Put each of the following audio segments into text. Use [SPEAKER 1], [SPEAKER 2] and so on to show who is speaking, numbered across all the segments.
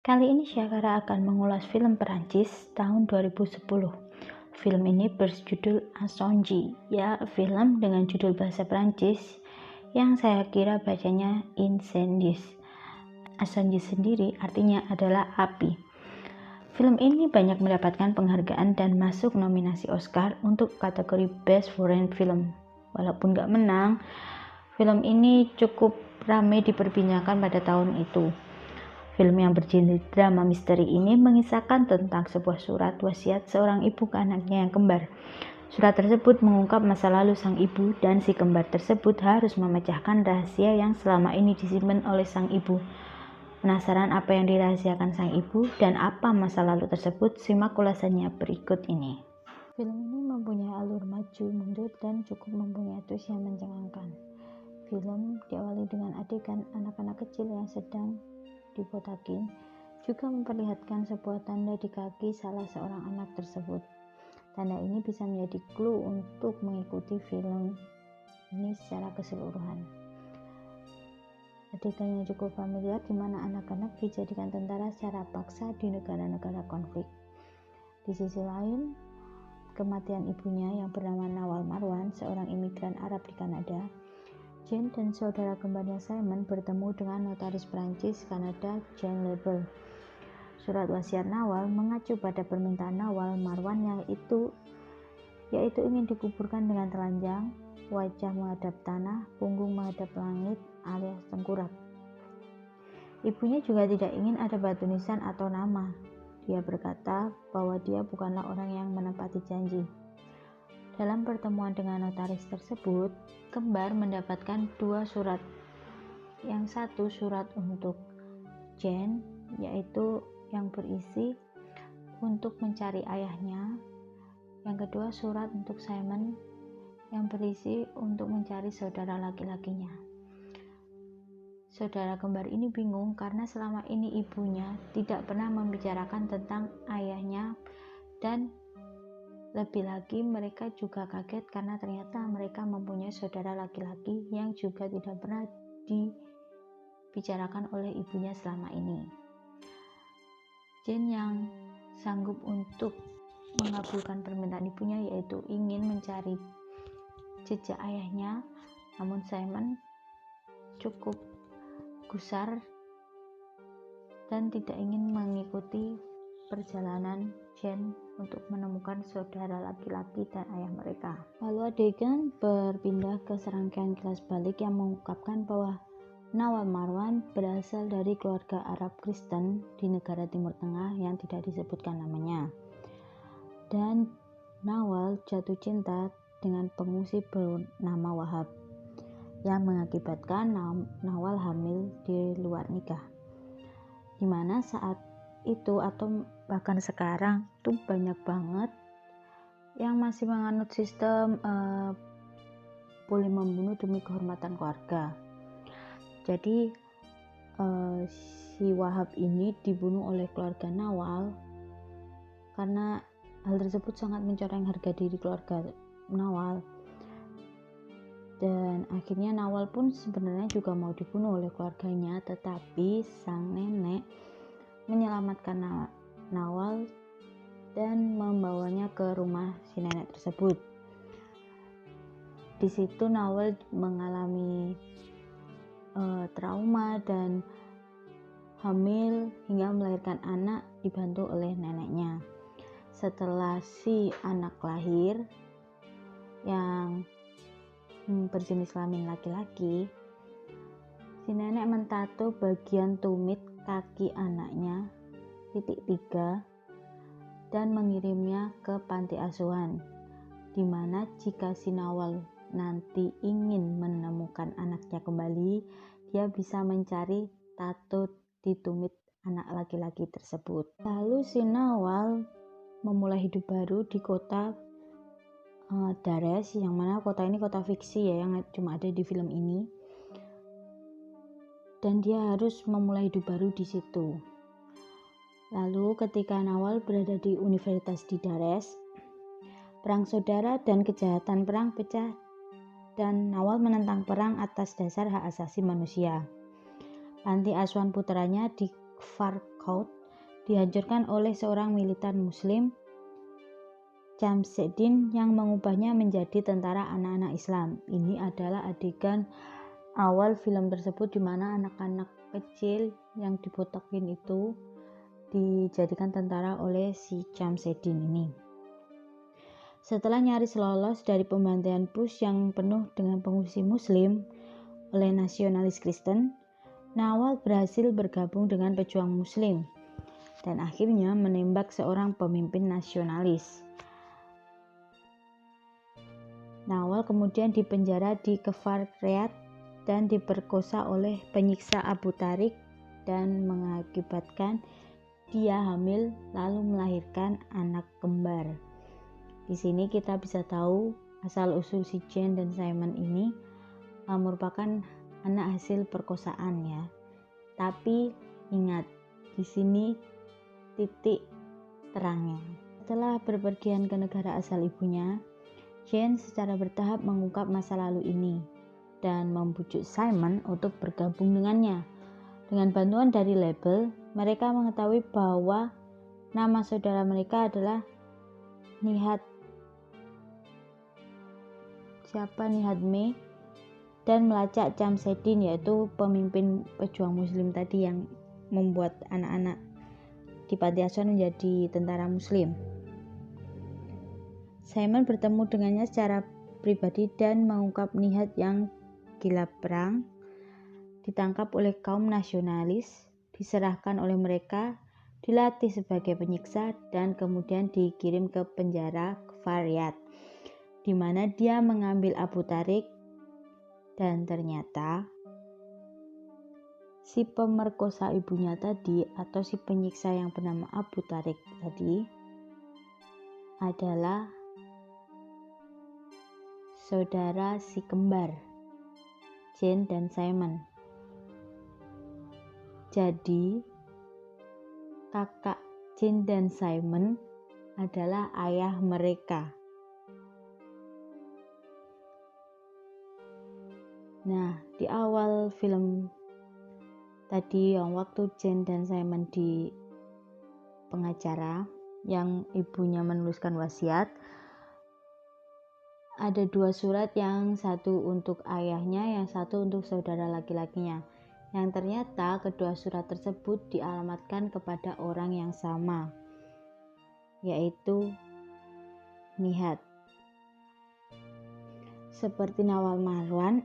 [SPEAKER 1] Kali ini Syakara akan mengulas film Perancis tahun 2010. Film ini berjudul Incendies, ya film dengan judul bahasa Perancis yang saya kira bacanya Incendies. Incendies sendiri artinya adalah api. Film ini banyak mendapatkan penghargaan dan masuk nominasi Oscar untuk kategori Best Foreign Film. Walaupun gak menang, film ini cukup ramai diperbincangkan pada tahun itu. Film yang bergenre drama misteri ini mengisahkan tentang sebuah surat wasiat seorang ibu ke anaknya yang kembar. Surat tersebut mengungkap masa lalu sang ibu dan si kembar tersebut harus memecahkan rahasia yang selama ini disimpan oleh sang ibu. Penasaran apa yang dirahasiakan sang ibu dan apa masa lalu tersebut? Simak ulasannya berikut ini. Film ini mempunyai alur maju mundur dan cukup mempunyai twist yang mencengangkan. Film diawali dengan adegan anak-anak kecil yang sedang dibotakin, juga memperlihatkan sebuah tanda di kaki salah seorang anak tersebut. Tanda ini bisa menjadi clue untuk mengikuti film ini secara keseluruhan. Adegan yang cukup familiar di mana anak-anak dijadikan tentara secara paksa di negara-negara konflik. Di sisi lain, kematian ibunya yang bernama Nawal Marwan, seorang imigran Arab di Kanada. Jane dan saudara kembarnya Simon bertemu dengan notaris Prancis Kanada Jean Lebel. Surat wasiat Nawal mengacu pada permintaan Nawal Marwan yaitu ingin dikuburkan dengan telanjang, wajah menghadap tanah, punggung menghadap langit alias tengkurap. Ibunya juga tidak ingin ada batu nisan atau nama. Dia berkata bahwa dia bukanlah orang yang menepati janji. Dalam pertemuan dengan notaris tersebut, kembar mendapatkan dua surat. Yang satu surat untuk Jane, yaitu yang berisi untuk mencari ayahnya. Yang kedua surat untuk Simon, yang berisi untuk mencari saudara laki-lakinya. Saudara kembar ini bingung karena selama ini ibunya tidak pernah membicarakan tentang ayahnya, dan lebih lagi mereka juga kaget karena ternyata mereka mempunyai saudara laki-laki yang juga tidak pernah dibicarakan oleh ibunya selama ini. Jane yang sanggup untuk mengabulkan permintaan ibunya yaitu ingin mencari jejak ayahnya, namun Simon cukup gusar dan tidak ingin mengikuti perjalanan Jane untuk menemukan saudara laki-laki dan ayah mereka. Lalu adegan berpindah ke serangkaian kilas balik yang mengungkapkan bahwa Nawal Marwan berasal dari keluarga Arab Kristen di negara Timur Tengah yang tidak disebutkan namanya. Dan Nawal jatuh cinta dengan pengungsi bernama Wahab yang mengakibatkan Nawal hamil di luar nikah. Dimana saat itu atau bahkan sekarang tuh banyak banget yang masih menganut sistem boleh membunuh demi kehormatan keluarga. Jadi si Wahab ini dibunuh oleh keluarga Nawal karena hal tersebut sangat mencoreng harga diri keluarga Nawal, dan akhirnya Nawal pun sebenarnya juga mau dibunuh oleh keluarganya, tetapi sang nenek menyelamatkan Nawal dan membawanya ke rumah si nenek tersebut. Di situ Nawal mengalami trauma dan hamil hingga melahirkan anak dibantu oleh neneknya. Setelah si anak lahir yang berjenis kelamin laki-laki, si nenek mentato bagian tumit kaki anaknya titik 3 dan mengirimnya ke panti asuhan, dimana jika si Nawal nanti ingin menemukan anaknya kembali, dia bisa mencari tato di tumit anak laki-laki tersebut. Lalu si Nawal memulai hidup baru di kota Dares, yang mana kota ini kota fiksi ya, yang cuma ada di film ini, dan dia harus memulai hidup baru di situ. Lalu ketika Nawal berada di universitas di Dares, perang saudara dan kejahatan perang pecah dan Nawal menentang perang atas dasar hak asasi manusia. Panti asuhan putranya di Kout dihancurkan oleh seorang militan Muslim, Shamsuddin, yang mengubahnya menjadi tentara anak-anak Islam. Ini adalah adegan awal film tersebut, di mana anak-anak kecil yang dibotakin itu dijadikan tentara oleh si Shamsuddin ini. Setelah nyaris lolos dari pembantaian Bush yang penuh dengan pengungsi Muslim oleh nasionalis Kristen, Nawal berhasil bergabung dengan pejuang Muslim dan akhirnya menembak seorang pemimpin nasionalis. Nawal kemudian dipenjara di Kfar Riyadh dan diperkosa oleh penyiksa Abu Tariq dan mengakibatkan dia hamil lalu melahirkan anak kembar. Di sini kita bisa tahu asal-usul si Jane dan Simon ini merupakan anak hasil perkosaan ya. Tapi ingat, di sini titik terangnya. Setelah berpergian ke negara asal ibunya, Jane secara bertahap mengungkap masa lalu ini dan membujuk Simon untuk bergabung dengannya. Dengan bantuan dari label, mereka mengetahui bahwa nama saudara mereka adalah Nihat May, dan melacak Shamsuddin, yaitu pemimpin pejuang Muslim tadi yang membuat anak-anak di panti asuhan menjadi tentara Muslim. Simon bertemu dengannya secara pribadi dan mengungkap Nihat yang gila perang, ditangkap oleh kaum nasionalis, diserahkan oleh mereka, dilatih sebagai penyiksa, dan kemudian dikirim ke penjara Kfar Riyadh, di mana dia mengambil Abu Tariq, dan ternyata si pemerkosa ibunya tadi atau si penyiksa yang bernama Abu Tariq tadi adalah saudara si kembar Jane dan Simon. Jadi kakak Jane dan Simon adalah ayah mereka. Nah, di awal film tadi yang waktu Jane dan Simon di pengacara yang ibunya menuliskan wasiat, ada 2 surat, yang satu untuk ayahnya, yang satu untuk saudara laki-lakinya, yang ternyata kedua surat tersebut dialamatkan kepada orang yang sama, yaitu Nihat. Seperti Nawal Marwan,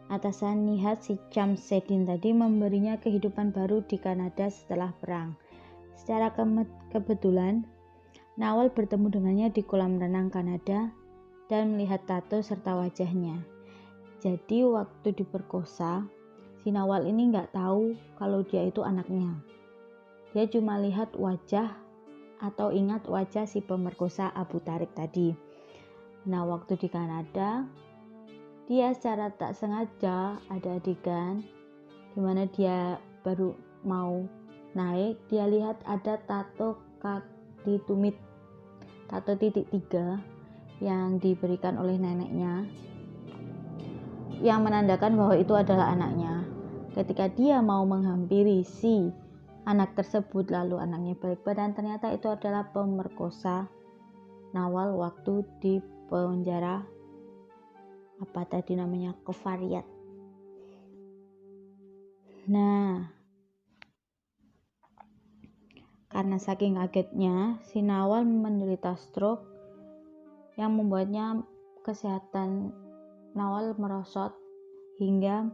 [SPEAKER 1] atasan Nihat, si Shamsuddin tadi memberinya kehidupan baru di Kanada setelah perang. Secara kebetulan, Nawal bertemu dengannya di kolam renang Kanada dan melihat tato serta wajahnya. Jadi waktu diperkosa, si Nawal ini nggak tahu kalau dia itu anaknya. Dia cuma lihat wajah atau ingat wajah si pemerkosa Abu Tariq tadi. Nah, waktu di Kanada, dia secara tak sengaja ada adegan dimana dia baru mau naik, dia lihat ada tato kaki tumit, tato titik 3 yang diberikan oleh neneknya, yang menandakan bahwa itu adalah anaknya. Ketika dia mau menghampiri si anak tersebut, lalu anaknya balik badan, ternyata itu adalah pemerkosa Nawal waktu di penjara apa tadi namanya, Kfar Riyadh. Nah, karena saking kagetnya, si Nawal menderita stroke yang membuatnya kesehatan Nawal merosot hingga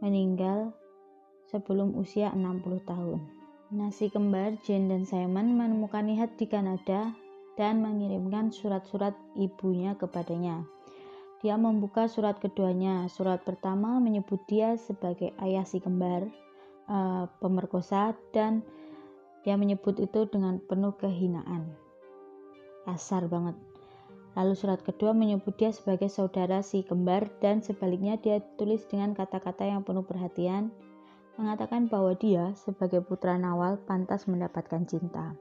[SPEAKER 1] meninggal sebelum usia 60 tahun. Nah, si kembar Jane dan Simon menemukan Nihat di Kanada dan mengirimkan surat-surat ibunya kepadanya. Dia membuka surat keduanya. Surat pertama menyebut dia sebagai ayah si kembar pemerkosa, dan dia menyebut itu dengan penuh kehinaan, kasar banget. Lalu surat kedua menyebut dia sebagai saudara si kembar, dan sebaliknya dia tulis dengan kata-kata yang penuh perhatian, mengatakan bahwa dia sebagai putra Nawal pantas mendapatkan cinta.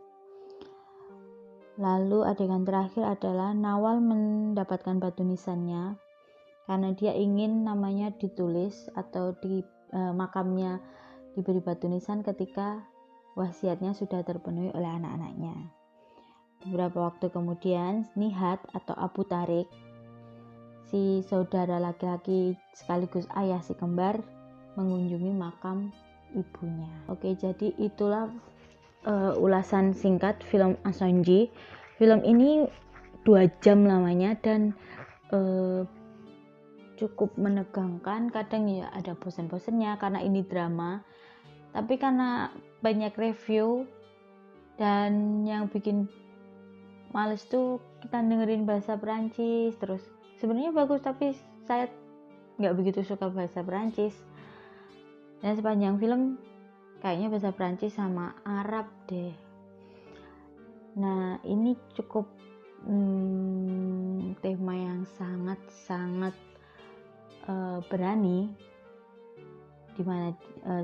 [SPEAKER 1] Lalu adegan terakhir adalah Nawal mendapatkan batu nisannya karena dia ingin namanya ditulis atau di makamnya diberi batu nisan ketika wasiatnya sudah terpenuhi oleh anak-anaknya. Beberapa waktu kemudian, Nihat atau Abu Tarik, si saudara laki-laki sekaligus ayah si kembar, mengunjungi makam ibunya. Oke, jadi itulah ulasan singkat film Asonji. Film ini 2 jam lamanya dan cukup menegangkan, kadang ya ada bosan-bosannya karena ini drama, tapi karena banyak review dan yang bikin males tuh kita dengerin bahasa Perancis terus. Sebenarnya bagus tapi saya nggak begitu suka bahasa Perancis, dan sepanjang film kayaknya bahasa Perancis sama Arab deh. Nah, ini cukup tema yang sangat berani, dimana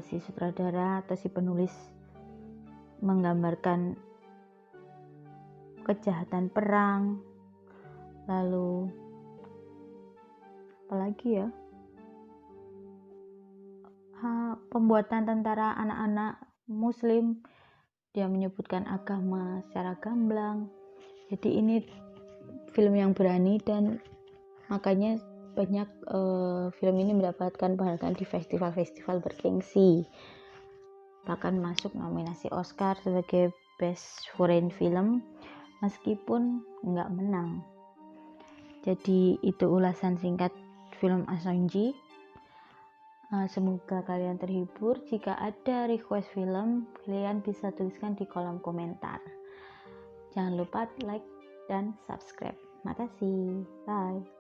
[SPEAKER 1] si sutradara atau si penulis menggambarkan kejahatan perang, lalu apalagi ya, pembuatan tentara anak-anak muslim, dia menyebutkan agama secara gamblang. Jadi ini film yang berani dan makanya banyak film ini mendapatkan penghargaan di festival-festival bergengsi, bahkan masuk nominasi Oscar sebagai Best Foreign Film meskipun nggak menang. Jadi itu ulasan singkat film Asonji. Semoga kalian terhibur. Jika ada request film, kalian bisa tuliskan di kolom komentar. Jangan lupa like dan subscribe. Makasih. Bye.